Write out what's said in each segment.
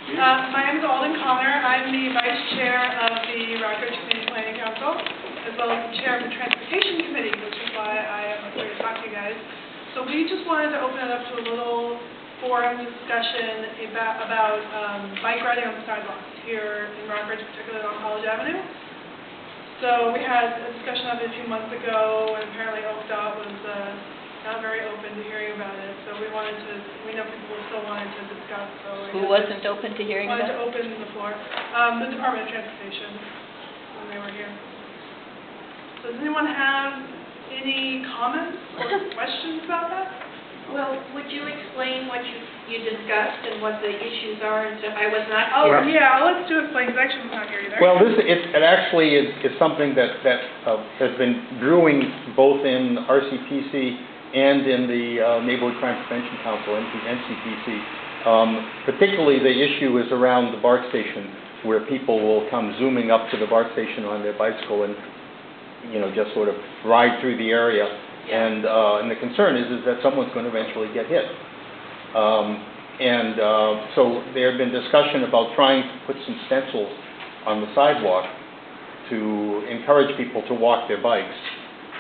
My name is Alden Connor. I'm the Vice Chair of the Rockridge Community Planning Council, as well as the Chair of the Transportation Committee, which is why I am here to talk to you guys. So we just wanted to open it up to a little forum discussion about bike riding on the sidewalks here in Rockridge, particularly on College Avenue. So we had a discussion of it a few months ago, and apparently OCDOT was not very open to hearing about it. So we know people still wanted to discuss. So who wasn't open to hearing about it? Wanted to open the floor. The Department of Transportation, when they were here. So does anyone have any comments or questions about that? Well, would you explain what you discussed and what the issues are and stuff? I was not Oh, here. yeah, let's do explain, because actually I'm not here either. Well, it actually is something that has been brewing both in RCPC and in the Neighborhood Crime Prevention Council, NCPC. Particularly the issue is around the BART station, where people will come zooming up to the BART station on their bicycle and, just sort of ride through the area. And the concern is that someone's going to eventually get hit. So there had been discussion about trying to put some stencils on the sidewalk to encourage people to walk their bikes.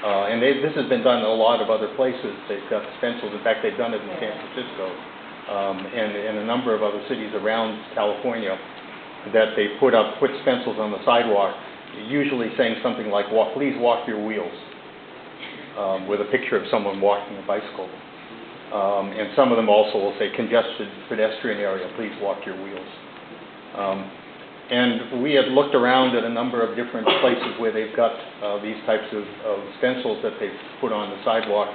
And this has been done in a lot of other places. They've got stencils. In fact, they've done it in San Francisco and in a number of other cities around California, that they put stencils on the sidewalk, usually saying something like, please walk your wheels, with a picture of someone walking a bicycle. And some of them also will say, congested pedestrian area, please walk your wheels. And we have looked around at a number of different places where they've got these types of stencils that they've put on the sidewalk.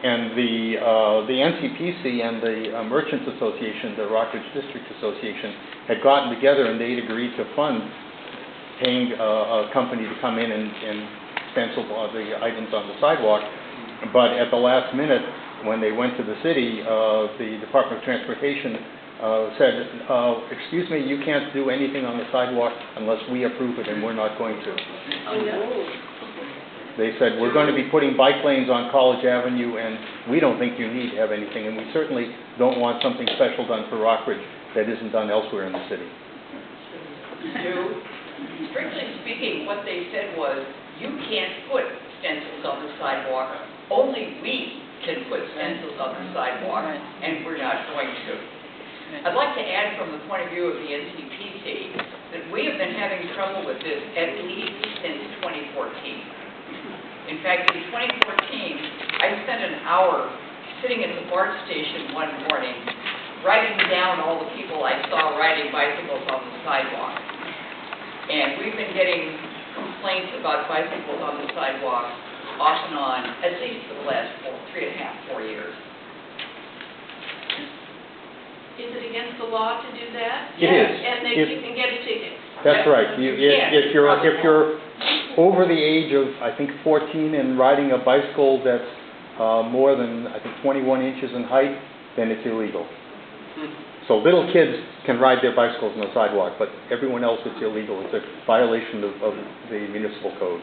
The NCPC and the Merchants Association, the Rockridge District Association, had gotten together and they'd agreed to fund paying a company to come in and stencil the items on the sidewalk. But at the last minute, when they went to the city, the Department of Transportation said, excuse me, you can't do anything on the sidewalk unless we approve it, and we're not going to. Oh, no. They said, we're going to be putting bike lanes on College Avenue, and we don't think you need to have anything, and we certainly don't want something special done for Rockridge that isn't done elsewhere in the city. Strictly speaking, what they said was, you can't put stencils on the sidewalk. Only we can put stencils on the sidewalk, and we're not going to. I'd like to add from the point of view of the NCPC that we have been having trouble with this at least since 2014. In fact, in 2014, I spent an hour sitting at the BART station one morning writing down all the people I saw riding bicycles on the sidewalk. And we've been getting complaints about bicycles on the sidewalk off and on, at least for the last 3.5, 4 years. Is it against the law to do that? It is. And you can get a ticket. That's right. If you're over the age of, I think, 14 and riding a bicycle that's more than, I think, 21 inches in height, then it's illegal. So little kids can ride their bicycles on the sidewalk, but everyone else, it's illegal. It's a violation of the municipal code.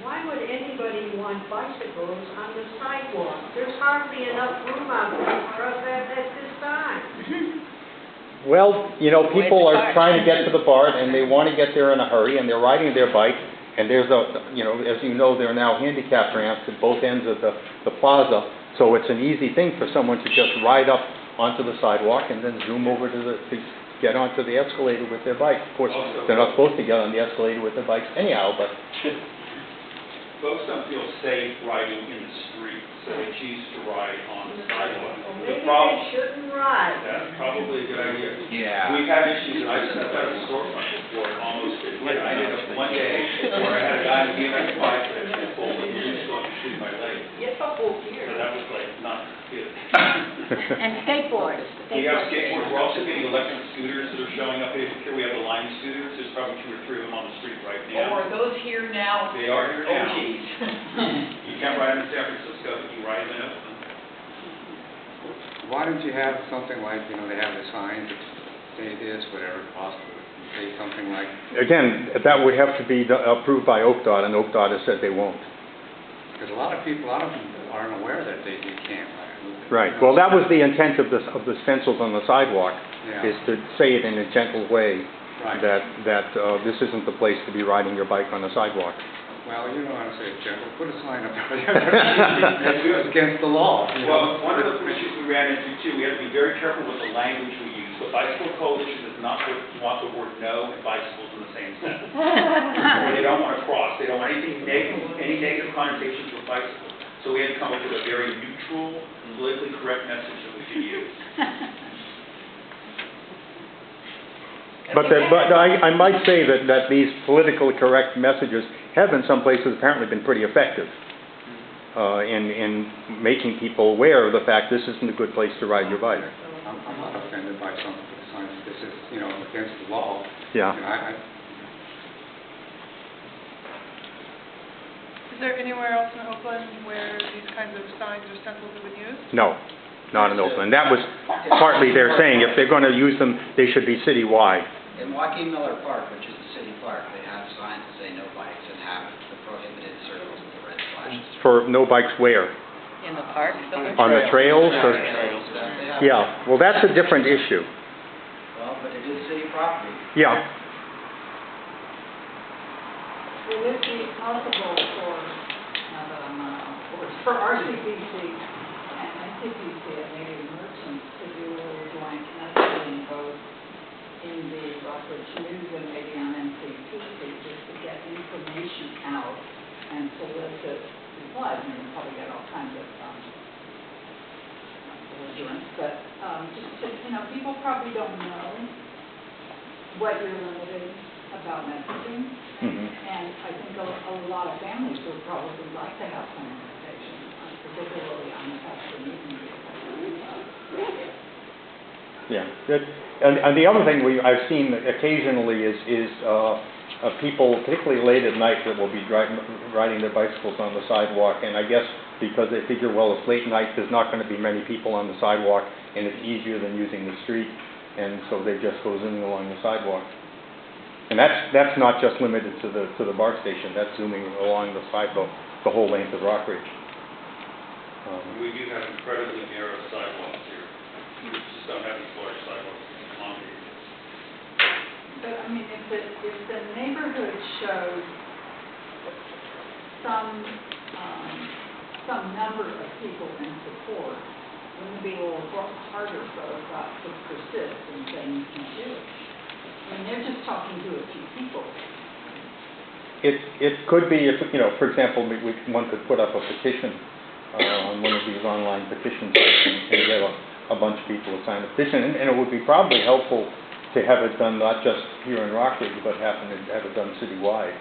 Why would anybody want bicycles on the sidewalk? There's hardly enough room out there for us at this time. Well, people are trying to get to the BART, and they want to get there in a hurry, and they're riding their bike, and there's as you know, there are now handicap ramps at both ends of the plaza, so it's an easy thing for someone to just ride up onto the sidewalk and then zoom over to get onto the escalator with their bike. Of course, they're not supposed to get on the escalator with their bikes anyhow, but... Folks don't feel safe riding in the street, so they choose to ride on the sidewalk. Well, maybe they shouldn't ride. That's probably a good idea. Yeah. We've had issues, and I've set up a storefront before, almost, I did it one day, where I had a guy with a BMX bike that actually pulled the roof going through my leg. Yes, oh dear. So that was like, not good. And skateboards. We have skateboards, we're also getting electric scooters that are showing up. Here we have the Lime scooters, there's probably 2 or 3 of them on the street right now. Oh, are those here now? They are here now. Oh, geez. You can't ride them in San Francisco, but you ride them in Oakland. Why don't you have something like, they have the signs that say this, whatever it costs, say something like... Again, that would have to be approved by OCDOT, and OCDOT has said they won't. Because a lot of them aren't aware that they can't ride. Right, well, that was the intent of the stencils on the sidewalk, Yeah. is to say it in a gentle way, Right. that this isn't the place to be riding your bike on the sidewalk. Well, you don't want to say it's gentle, put a sign up there. It's against the law. you know. Well, one of the issues we ran into too, we have to be very careful with the language we use. The Bicycle Coalition does not want the word no and bicycles in the same sentence. They don't want to cross, they don't want anything negative, any negative connotations with bicycles. So we had to come up with a very neutral, politically correct message that we could use. But I might say that these politically correct messages have in some places apparently been pretty effective in making people aware of the fact this isn't a good place to ride your bike. I'm not offended by some of the signs, this is, you know, against the law. Yeah. You know, Is there anywhere else in Oakland where these kinds of signs or stencils have been used? No, not in Oakland. That was partly they're saying if they're going to use them, they should be citywide. In Joaquin Miller Park, which is the city park, they have signs that say no bikes and have the prohibited circles with the red flashes. For no bikes where? In the park? On the trails? Or? They have- Yeah, well, that's a different issue. Well, but it is city property. Yeah. Will it be possible for RCPC and NCPC and maybe merchants to do a little joint messaging both in the Rockridge News and maybe on NCPC just to get information out and solicit replies? I mean, you probably get all kinds of belligerents, but just to, you know, people probably don't know what you're limited about messaging. Mm-hmm. And I think a lot of families would probably like to have some information, particularly on the fact that you can be Yeah. Good. And the other thing I've seen occasionally is people, particularly late at night, that will be riding their bicycles on the sidewalk. And I guess because they figure, well, it's late night, there's not going to be many people on the sidewalk, and it's easier than using the street, and so they just go zooming along the sidewalk. And that's not just limited to the BART station. That's zooming along the sidewalk, the whole length of Rockridge. We do have incredibly narrow sidewalks here. We just don't have these large sidewalks to accommodate this. But I mean, if the neighborhood shows some number of people in support, wouldn't it be a little harder for those to persist and say you can do it? I mean, they're just talking to a few people. It could be, if, you know, for example, one could put up a petition on one of these online petition sites and get a bunch of people to sign a petition. And it would be probably helpful to have it done not just here in Rockridge, but have it done citywide.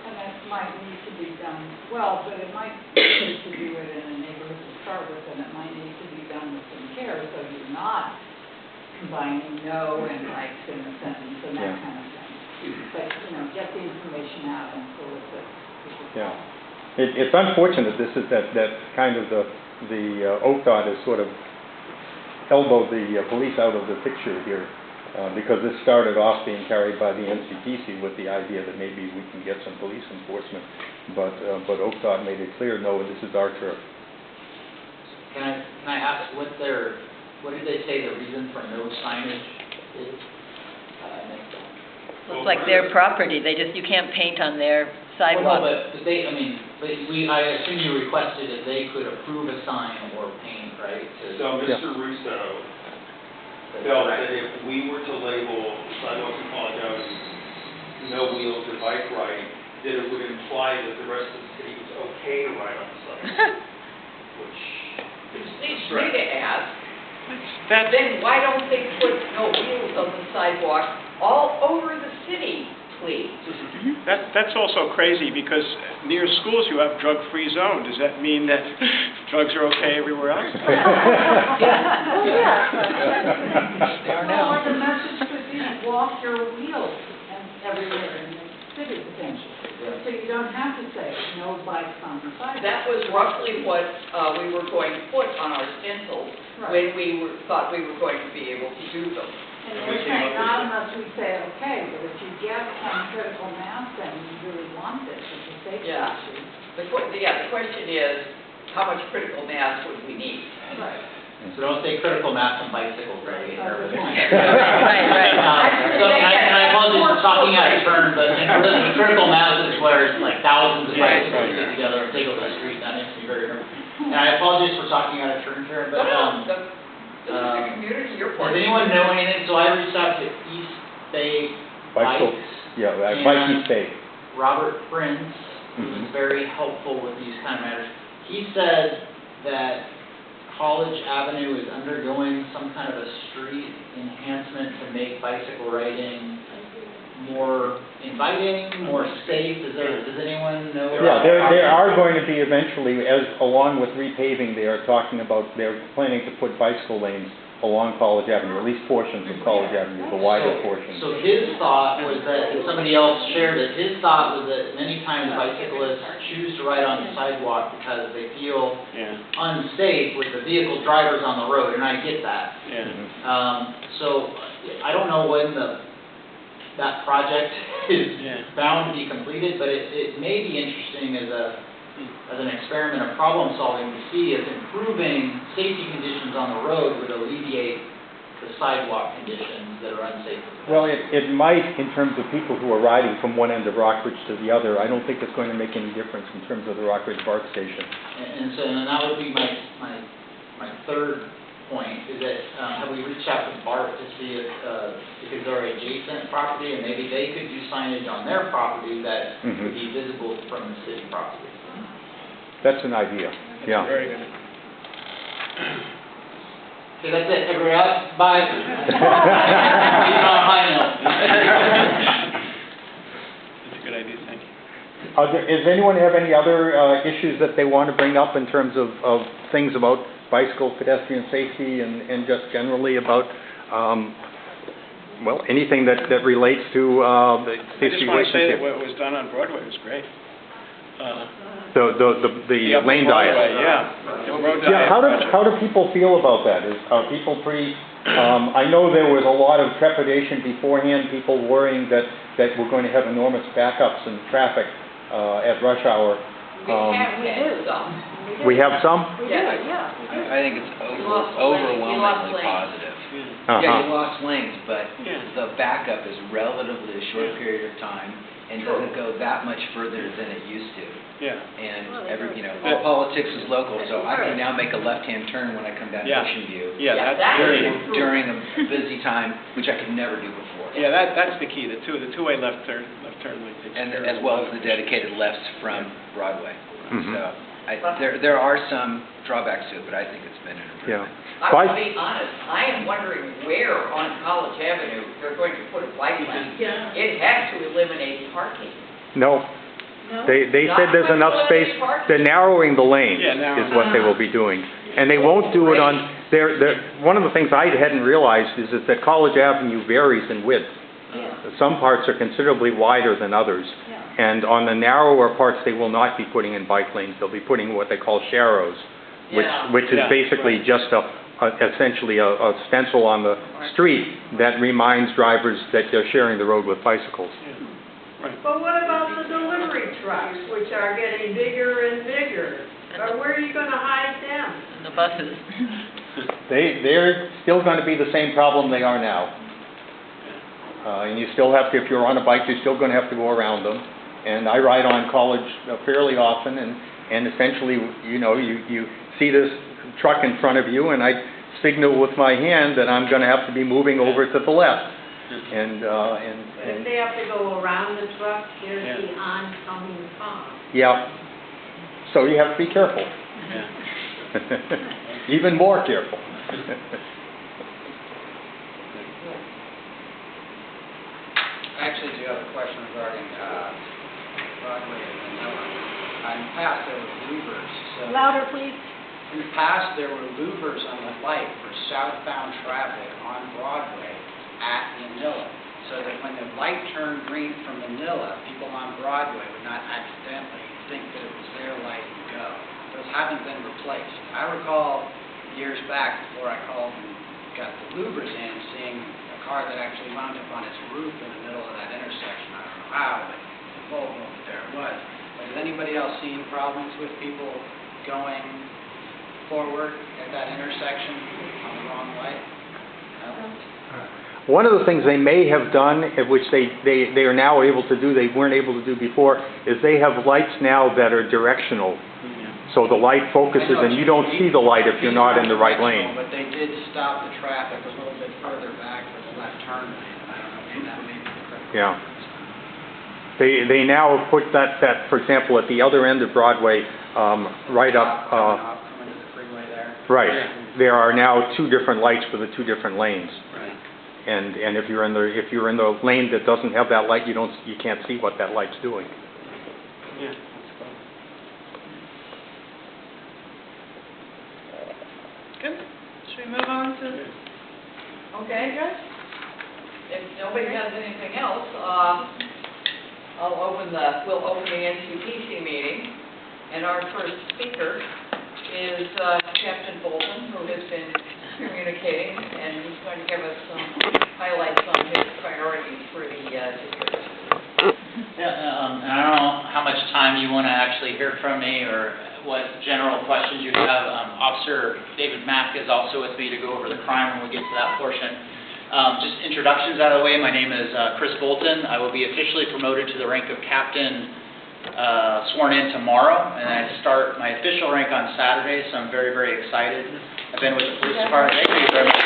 And that might need to be done, well, but it might need to do it in a neighborhood to start with, and it might need to be done with some care, so you're not combining no and likes in a sentence and that kind of thing. But, you know, get the information out and solicit people. Yeah. It's unfortunate this is that kind of the OCDOT has sort of elbowed the police out of the picture here because this started off being carried by the NCPC with the idea that maybe we can get some police enforcement, but OCDOT made it clear, no, this is our turf. Can I ask what did they say the reason for no signage is? Looks like their property, you can't paint on their sidewalk. Well, no, but I assume you requested that they could approve a sign or paint, right? So Mr. Russo felt that if we were to label sidewalks in College Ave no wheels or bike riding, that it would imply that the rest of the city was okay to ride on the sidewalk, which is Seems to me to ask, That, then why don't they put no wheels on the sidewalk all over the city, please? that's also crazy because near schools you have drug-free zone. Does that mean that drugs are okay everywhere else? They are now. Or the message could be walk your wheels everywhere in the city potentially. So you don't have to say no bikes on the sidewalk. That was roughly what we were going to put on our stencils when we thought we were going to be able to do them. And they're saying not unless we say okay, but if you get some critical mass, then you really want this as a safety Yeah. issue. The question is, how much critical mass would we need? Right. So don't say critical mass on bicycles, right? Right, right. So, and I apologize for talking out of turn, but in critical mass is where it's like thousands of bicycles get together and they go to the street, that makes me very nervous. And I apologize for talking out of turn here, but, This is the community, you're part does of it. anyone know anything? So I reached out to East Bay Bicycle, Bikes. yeah, And Bike East Bay. Robert Prince, who was very helpful with these kind of matters. He said that College Avenue is undergoing some kind of a street enhancement to make bicycle riding more inviting, more safe. Does anyone know? Yeah, there are going to be eventually, along with repaving, they're planning to put bicycle lanes along College Avenue, at least portions of College Avenue, the wider portions. So his thought was that, and somebody else shared it, his thought was that many times bicyclists choose to ride on the sidewalk because they feel unsafe with the vehicle drivers on the road, and I get that. So I don't know when that project is bound to be completed, but it may be interesting as an experiment of problem solving to see if improving safety conditions on the road would alleviate the sidewalk conditions that are unsafe. Well, it might in terms of people who are riding from one end of Rockridge to the other. I don't think it's going to make any difference in terms of the Rockridge BART station. And that would be my third point, is that have we reached out to BART to see if, because they're adjacent property, and maybe they could do signage on their property that would be visible from the city property. That's an idea, yeah. Very good. Okay, that's it. Everybody else? Bye. Leave on a high note. That's a good idea, thank you. Does anyone have any other issues that they want to bring up in terms of things about bicycle pedestrian safety and just generally about, well, anything that relates to the I just want to say that situation? what was done on Broadway was great. The lane diet. The road Yeah, diet. how do people feel about that? Are people pretty, I know there was a lot of trepidation beforehand, people worrying that we're going to have enormous backups in traffic at rush hour. We have some. We have some? I think it's lost overwhelmingly lanes. positive. Uh-huh. Yeah, you lost lanes, but the backup is relatively a short period of time and doesn't go that much further than it used to. And all politics is local, so I can now make a left-hand turn when I come down Ocean View. That's that very is good. During a busy time, which I could never do before. Yeah, that's the key, the two-way left turn lane takes And care of as well it. as the dedicated lefts from Broadway. Mhm. So there are some drawbacks to it, but I think it's been an improvement. I will be honest, I am wondering where on College Avenue they're going to put a bike lane. It has to eliminate parking. No. They said there's enough space. They're narrowing the lane is what they will be doing. And they won't do it on, one of the things I hadn't realized is that College Avenue varies in width. Some parts are considerably wider than others. And on the narrower parts, they will not be putting in bike lanes. They'll be putting what they call sharrows, which is basically just essentially a stencil on the street that reminds drivers that they're sharing the road with bicycles. But what about the delivery trucks, which are getting bigger and bigger? Or where are you gonna hide them? The buses. They're still going to be the same problem they are now. And you still have to, if you're on a bike, you're still going to have to go around them. And I ride on College fairly often, and essentially, you see this truck in front of you, and I signal with my hand that I'm going to have to be moving over to the left. And If they have to go around the truck, there's the oncoming car. yeah. So you have to be careful. Even more careful. I actually do have a question regarding Broadway and Manila. In the past, there were louvers. Louder, please. In the past, there were louvers on the light for southbound traffic on Broadway at Manila, so that when the light turned green from Manila, people on Broadway would not accidentally think that it was their light and go. Those haven't been replaced. I recall years back, before I called and got the louvers in, seeing a car that actually wound up on its roof in the middle of that intersection. I don't know how, but the Volvo, there it was. But has anybody else seen problems with people going forward at that intersection on the wrong light? No? One of the things they may have done, which they are now able to do, they weren't able to do before, is they have lights now that are directional. So the light focuses and you don't see the light if you're not in the right lane. But they did stop the traffic a little bit further back for the left turn lane. I don't know if that may be correct. Yeah. They now put that, for example, at the other end of Broadway, right up, Coming to the freeway there. right. There are now two different lights for the two different lanes. Right. And if you're in the lane that doesn't have that light, you can't see what that light's doing. Yeah. Good. Should we move on to, Okay, guys? if nobody has anything else, we'll open the NCPC meeting, and our first speaker is Captain Bolton, who has been communicating, and he's going to give us some highlights on his priorities for the district. Yeah, and I don't know how much time you want to actually hear from me or what general questions you have. Officer David Mack is also with me to go over the crime when we get to that portion. Just introductions out of the way. My name is Chris Bolton. I will be officially promoted to the rank of captain sworn in tomorrow, and I start my official rank on Saturday, so I'm very, very excited. I've been with the police department. Thank you very much.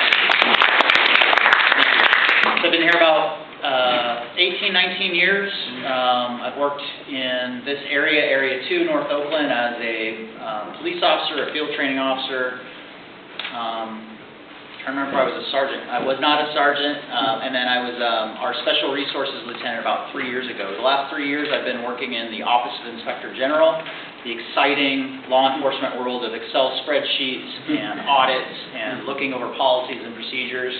So I've been here about 18, 19 years. I've worked in this area, Area 2, North Oakland, as a police officer, a field training officer. I'm trying to remember if I was a sergeant. I was not a sergeant, and then I was our Special Resources Lieutenant about 3 years ago. The last 3 years I've been working in the Office of Inspector General, the exciting law enforcement world of Excel spreadsheets and audits and looking over policies and procedures.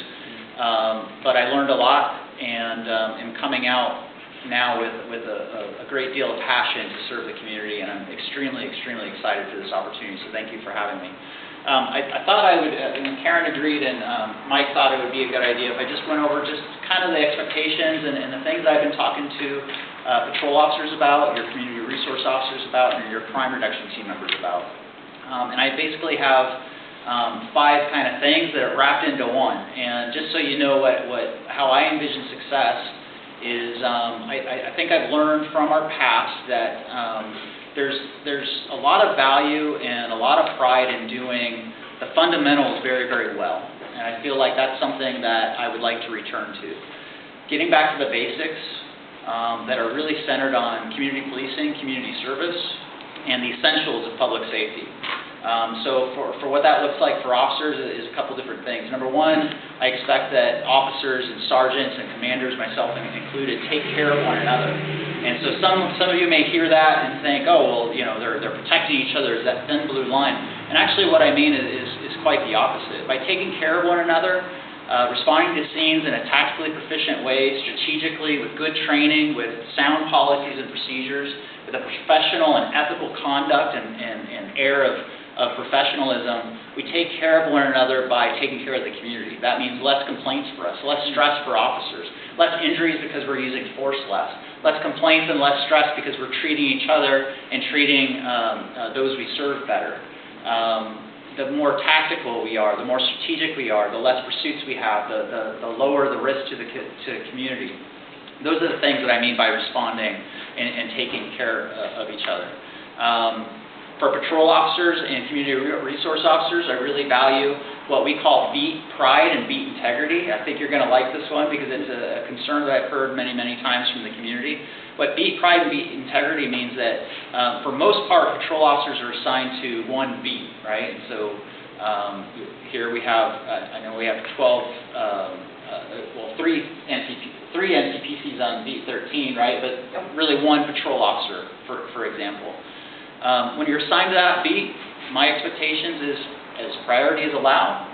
But I learned a lot and am coming out now with a great deal of passion to serve the community, and I'm extremely, extremely excited for this opportunity, so thank you for having me. I thought I would, and Karen agreed, and Mike thought it would be a good idea if I just went over just kind of the expectations and the things I've been talking to patrol officers about, your community resource officers about, and your crime reduction team members about. And I basically have 5 kind of things that are wrapped into one. And just so you know how I envision success is I think I've learned from our past that there's a lot of value and a lot of pride in doing the fundamentals very, very well. And I feel like that's something that I would like to return to. Getting back to the basics that are really centered on community policing, community service, and the essentials of public safety. So for what that looks like for officers is a couple different things. Number one, I expect that officers and sergeants and commanders, myself included, take care of one another. And so some of you may hear that and think, oh, well, you know, they're protecting each other, is that thin blue line. And actually what I mean is quite the opposite. By taking care of one another, responding to scenes in a tactically proficient way, strategically, with good training, with sound policies and procedures, with a professional and ethical conduct and air of professionalism, we take care of one another by taking care of the community. That means less complaints for us, less stress for officers, less injuries because we're using force less complaints and less stress because we're treating each other and treating those we serve better. The more tactical we are, the more strategic we are, the less pursuits we have, the lower the risk to the community. Those are the things that I mean by responding and taking care of each other. For patrol officers and community resource officers, I really value what we call beat pride and beat integrity. I think you're going to like this one because it's a concern that I've heard many, many times from the community. What beat pride and beat integrity means that, for most part, patrol officers are assigned to one beat, right? And so here we have, I know we have 3 NCPCs on beat 13, right? But really one patrol officer, for example. When you're assigned to that beat, my expectations is as priorities allow,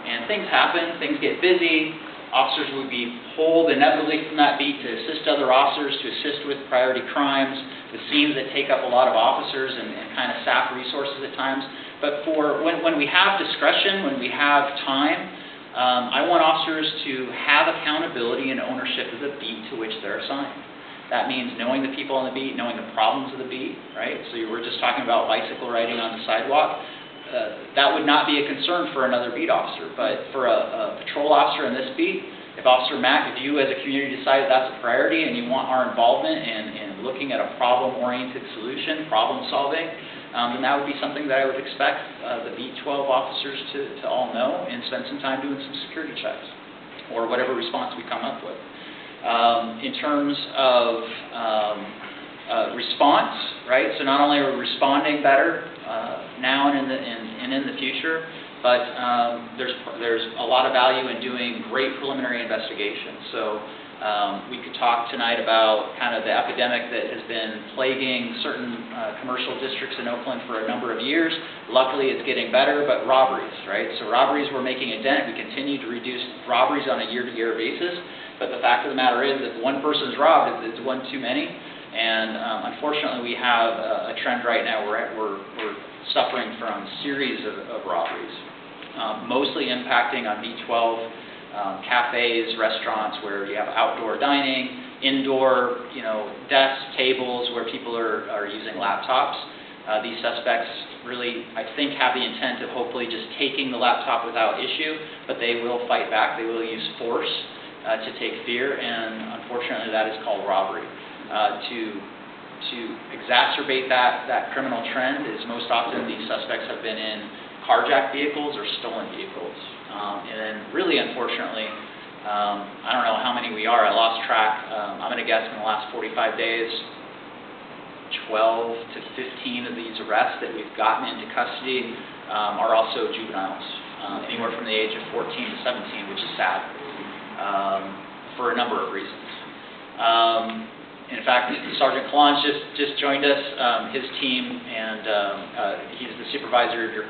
and things happen, things get busy, officers would be pulled inevitably from that beat to assist other officers, to assist with priority crimes, with scenes that take up a lot of officers and kind of staff resources at times. But for when we have discretion, when we have time, I want officers to have accountability and ownership of the beat to which they're assigned. That means knowing the people on the beat, knowing the problems of the beat, right? So we're just talking about bicycle riding on the sidewalk. that would not be a concern for another beat officer. But for a patrol officer in this beat, if Officer Mack, if you as a community decide that's a priority and you want our involvement in looking at a problem-oriented solution, problem solving, then that would be something that I would expect the beat 12 officers to all know and spend some time doing some security checks or whatever response we come up with. In terms of response, right? So not only are we responding better now and in the future, but there's a lot of value in doing great preliminary investigations. So we could talk tonight about kind of the epidemic that has been plaguing certain commercial districts in Oakland for a number of years. Luckily, it's getting better, but robberies, right? So robberies, we're making a dent. We continue to reduce robberies on a year-to-year basis. But the fact of the matter is, if one person's robbed, it's one too many. And unfortunately, we have a trend right now where we're suffering from a series of robberies, mostly impacting on B12 cafes, restaurants where you have outdoor dining, indoor, desks, tables where people are using laptops. These suspects really, I think, have the intent of hopefully just taking the laptop without issue, but they will fight back. They will use force to take fear, and unfortunately, that is called robbery. To exacerbate that criminal trend is most often these suspects have been in carjacked vehicles or stolen vehicles. And then really unfortunately, I don't know how many we are, I lost track. I'm going to guess in the last 45 days, 12 to 15 of these arrests that we've gotten into custody are also juveniles, anywhere from the age of 14 to 17, which is sad, for a number of reasons. In fact, Sergeant Kalanj just joined us, his team, and he's the supervisor of your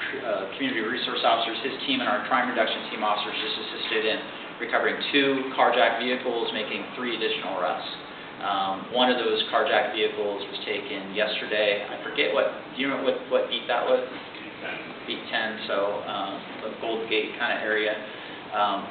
community resource officers. His team and our crime reduction team officers just assisted in recovering 2 carjacked vehicles, making 3 additional arrests. One of those carjacked vehicles was taken yesterday. I forget do you know what beat that was? Beat 10, so the Golden Gate kind of area.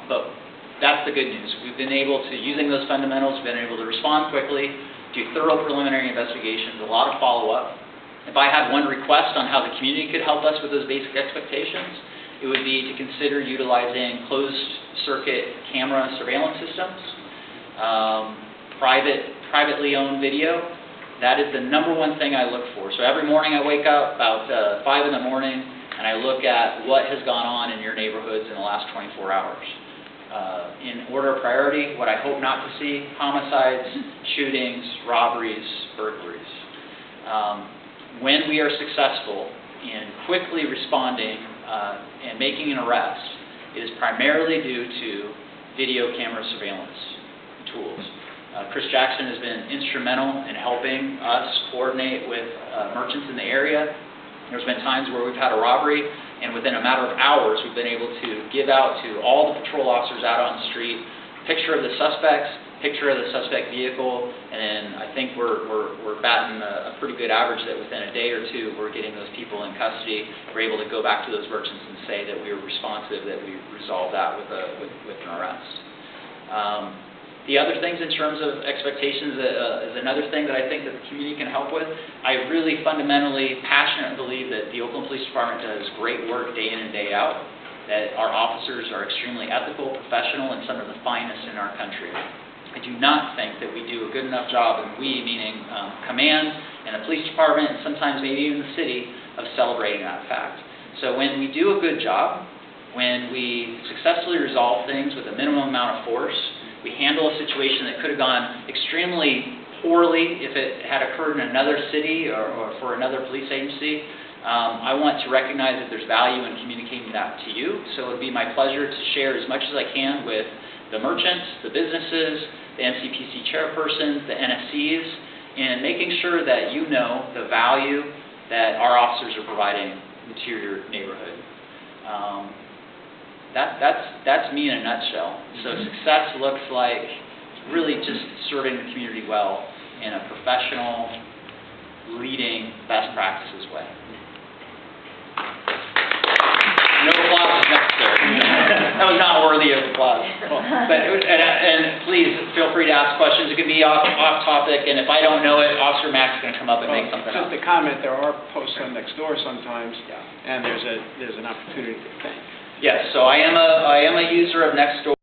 But that's the good news. We've been able to, using those fundamentals, been able to respond quickly, do thorough preliminary investigations, a lot of follow-up. If I had one request on how the community could help us with those basic expectations, it would be to consider utilizing closed-circuit camera surveillance systems, privately owned video. That is the number one thing I look for. So every morning I wake up about 5 in the morning, and I look at what has gone on in your neighborhoods in the last 24 hours. In order of priority, what I hope not to see: homicides, shootings, robberies, burglaries. When we are successful in quickly responding and making an arrest, it is primarily due to video camera surveillance tools. Chris Jackson has been instrumental in helping us coordinate with merchants in the area. There's been times where we've had a robbery, and within a matter of hours, we've been able to give out to all the patrol officers out on the street picture of the suspects, picture of the suspect vehicle, and I think we're batting a pretty good average that within a day or two, we're getting those people in custody. We're able to go back to those merchants and say that we were responsive, that we resolved that with an arrest. The other things in terms of expectations is another thing that I think that the community can help with. I really fundamentally, passionately believe that the Oakland Police Department does great work day in and day out, that our officers are extremely ethical, professional, and some of the finest in our country. I do not think that we do a good enough job, and we, meaning command and the police department, and sometimes maybe even the city, of celebrating that fact. So when we do a good job, when we successfully resolve things with a minimum amount of force, we handle a situation that could have gone extremely poorly if it had occurred in another city or for another police agency. I want to recognize that there's value in communicating that to you, so it would be my pleasure to share as much as I can with the merchants, the businesses, the NCPC chairpersons, the NSCs, and making sure that you know the value that our officers are providing to your neighborhood. That's me in a nutshell. So success looks like really just serving the community well in a professional, leading, best practices way. No applause is necessary. That was not worthy of applause. But, and please, feel free to ask questions. It can be off topic, and if I don't know it, Officer Mack's gonna come up and make something up. Just a comment, there are posts on Nextdoor sometimes, and there's an opportunity to think. Yes, so I am a user of Nextdoor.